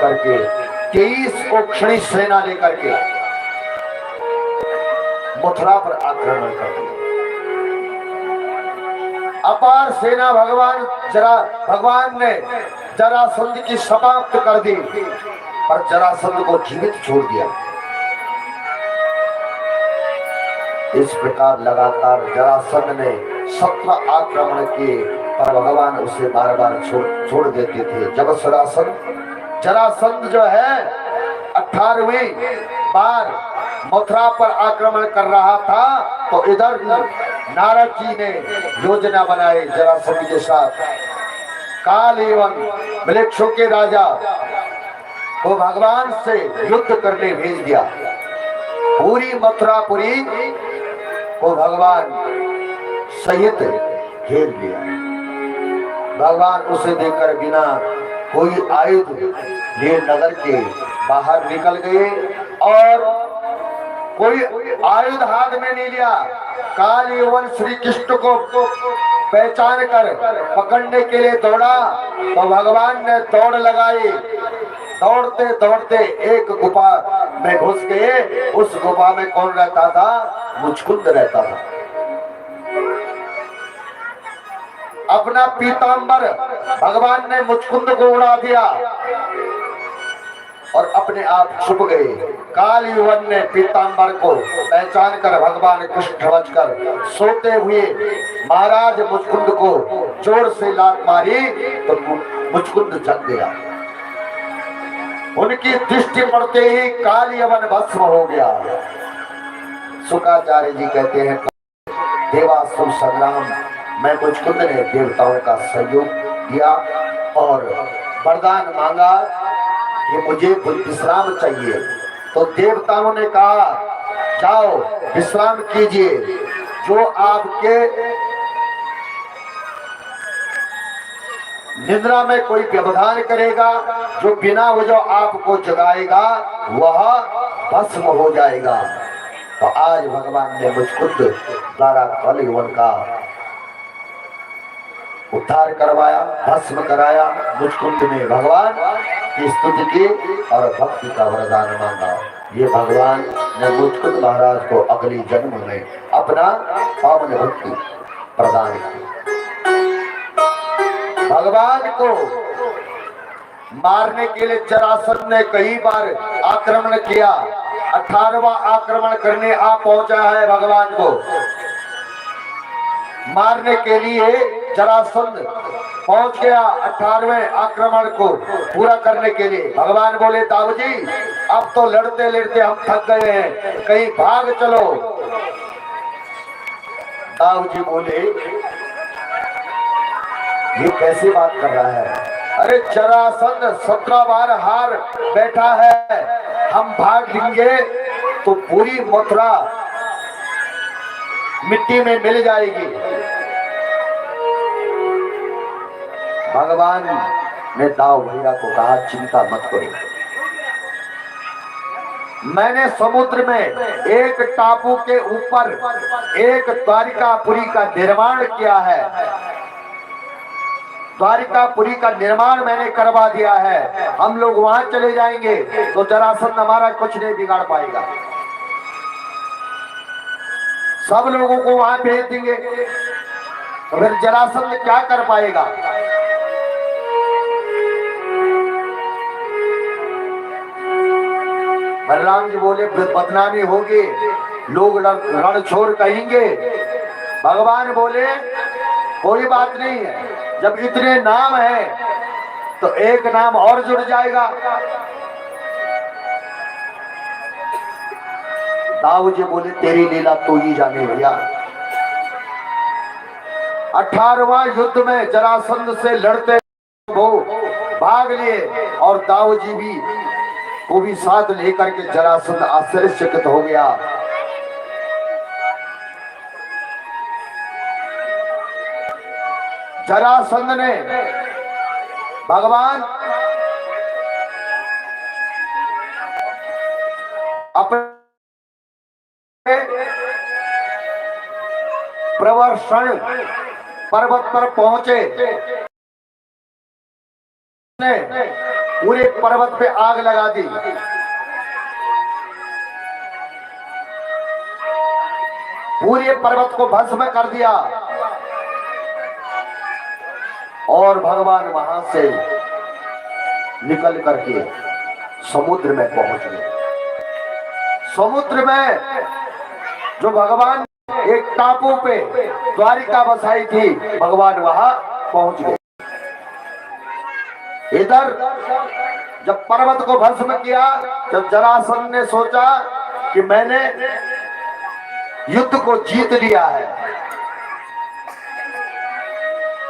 करके 23 ओक्षणी सेना लेकर के मथुरा पर आक्रमण कर दिया। अपार सेना भगवान ने जरासंध की समाप्त कर दी, पर जरासंध को जीवित छोड़ दिया। इस प्रकार लगातार जरासंध ने 17 आक्रमण किए, पर भगवान उसे बार बार छोड़ देते थे। जब जरासंध जो है 18वीं बार मथुरा पर आक्रमण कर रहा था, तो इधर नारद जी ने योजना बनाई जरासंध के साथ। काल एवं मृक्षों के राजा को भगवान से युद्ध करने भेज दिया। पूरी मथुरापुरी को भगवान सहित घेर लिया। भगवान उसे देखकर बिना कोई आयुध लिए नगर के बाहर निकल गए और कोई आयुध हाथ में नहीं लिया। काल यौवन श्री कृष्ण को पहचान कर पकड़ने के लिए दौड़ा, तो भगवान ने दौड़ लगाई। दौड़ते दौड़ते एक गुफा में घुस गए। उस गुफा में कौन रहता था? मुचकुंद रहता था। अपना पीतांबर भगवान ने मुचकुंद को उड़ा दिया और अपने आप छुप गए। काल यौवन ने पीतांबर को पहचान कर भगवान कृष्ण समझ कर सोते हुए महाराज मुचकुंद को जोर से लात मारी, तो मुचकुंद जग गया। उनकी दृष्टि पड़ते ही काल यौवन भस्म हो गया। शुक्राचार्य जी कहते हैं, देवासुर संग्राम में मुचकुंद ने देवताओं का सहयोग दिया और वरदान मांगा कि मुझे विश्राम चाहिए। तो देवताओं ने कहा, जाओ विश्राम कीजिए। जो आपके निद्रा में कोई व्यवधान करेगा, जो बिना वजह आपको जगाएगा, वह भस्म हो जाएगा। तो आज भगवान ने मुचकुंद द्वारा काल यौवन का उद्धार करवाया, भस्म कराया। मुचकुंद ने भगवान की स्तुति की और भक्ति का वरदान मांगा। ये भगवान ने मुचकुंद महाराज को अगली जन्म में अपना पावन भक्ति प्रदान की। भगवान को मारने के लिए जरासंध ने कई बार आक्रमण किया। 18वां आक्रमण करने आ पहुंचा है भगवान को मारने के लिए। जरासंध पहुंच गया 18वें आक्रमण को पूरा करने के लिए। भगवान बोले, दाऊ जी अब तो लड़ते लड़ते हम थक गए हैं, कहीं भाग चलो। दाऊ जी बोले, ये कैसी बात कर रहा है? अरे जरासंध 17 बार हार बैठा है, हम भाग लेंगे तो पूरी मथुरा मिट्टी में मिल जाएगी। भगवान ने दाऊ भैया को कहा, चिंता मत करो, मैंने समुद्र में एक टापू के ऊपर एक द्वारिकापुरी का निर्माण किया है। द्वारिकापुरी का निर्माण मैंने करवा दिया है। हम लोग वहां चले जाएंगे तो जरासंध हमारा कुछ नहीं बिगाड़ पाएगा। सब लोगों को वहां भेज देंगे तो फिर जरासंध क्या कर पाएगा? बलराम जी बोले, बदनामी होगी, लोग रण छोड़ कहेंगे। भगवान बोले, कोई बात नहीं है, जब इतने नाम है तो एक नाम और जुड़ जाएगा। दाऊ जी बोले, तेरी लीला तो ही जाने भैया। 18वां युद्ध में जरासंध से लड़ते वो भाग लिए और दाऊ जी भी को भी साथ लेकर के जरासंध आश्चर्यचकित हो गया। जरासंध ने भगवान अपने प्रवर्षण पर्वत पर पहुंचे, पूरे पर्वत पे आग लगा दी। पूरे पर्वत को भस्म कर दिया और भगवान वहां से निकल करके समुद्र में पहुंच गए। समुद्र में जो भगवान एक टापू पे द्वारिका बसाई थी, भगवान वहां पहुंच गए। इधर जब पर्वत को भस्म किया, जब जरासंध ने सोचा कि मैंने युद्ध को जीत लिया है,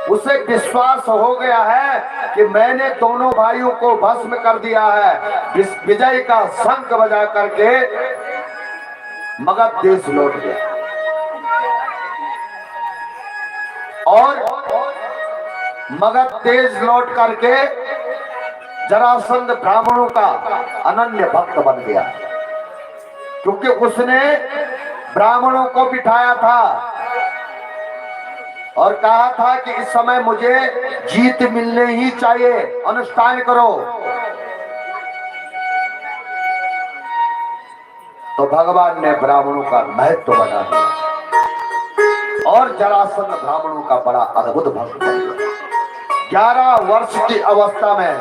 उसे विश्वास हो गया है कि मैंने दोनों भाइयों को भस्म कर दिया है, विजय का शंख बजा करके मगध देश लौट गया और मगध देश लौट करके जरासंध ब्राह्मणों का अनन्य भक्त बन गया, क्योंकि उसने ब्राह्मणों को बिठाया था और कहा था कि इस समय मुझे जीत मिलने ही चाहिए, अनुष्ठान करो। तो भगवान ने ब्राह्मणों का महत्व बना दिया और जरासंध ब्राह्मणों का बड़ा अद्भुत भक्त बन गया। 11 वर्ष की अवस्था में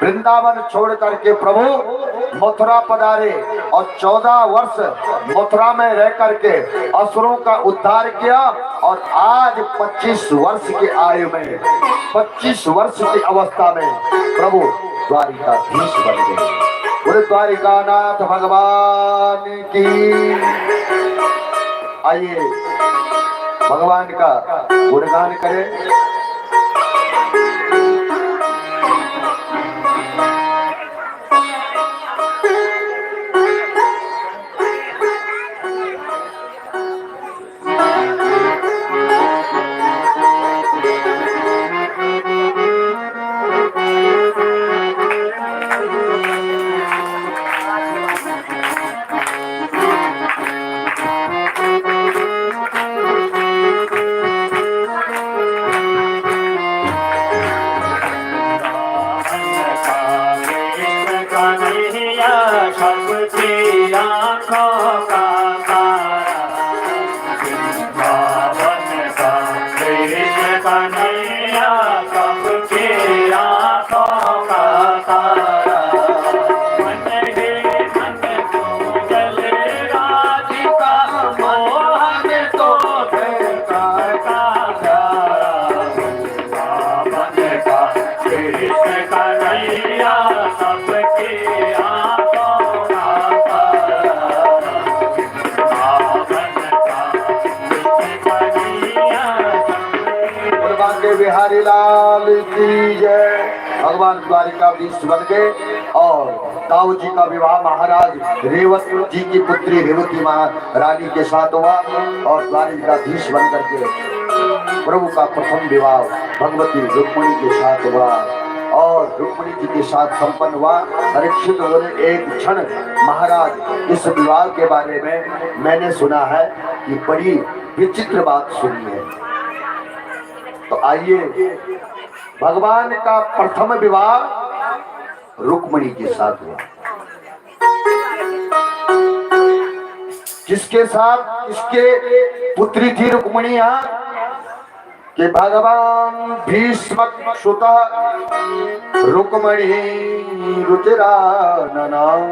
वृंदावन छोड़ करके प्रभु मथुरा पधारे और 14 वर्ष मथुरा में रह करके असुरों का उद्धार किया और आज 25 वर्ष की आयु में, 25 वर्ष की अवस्था में प्रभु द्वारिकाधीश बन गए। बोले द्वारिकानाथ भगवान की। आइए भगवान का गुणगान करें। बिहारी लाल की जय। भगवान द्वारिकाधीश बन गए और दाऊ जी का विवाह महाराज रेवत जी की पुत्री रेवती महारानी के साथ हुआ और द्वारिकाधीश बन करके प्रभु का प्रथम विवाह भगवती रुक्मिणी के साथ हुआ और रुक्मिणी जी के साथ संपन्न हुआ। परीक्षित बोले एक क्षण महाराज, इस विवाह के बारे में मैंने सुना है कि बड़ी विचित्र बात सुनी है। तो आइए, भगवान का प्रथम विवाह रुक्मिणी के साथ हुआ। किसके साथ? किसके पुत्री थी रुक्मिणी? कि भगवान भीष्म सुतः रुक्मिणी रुचिरा ननाऊ।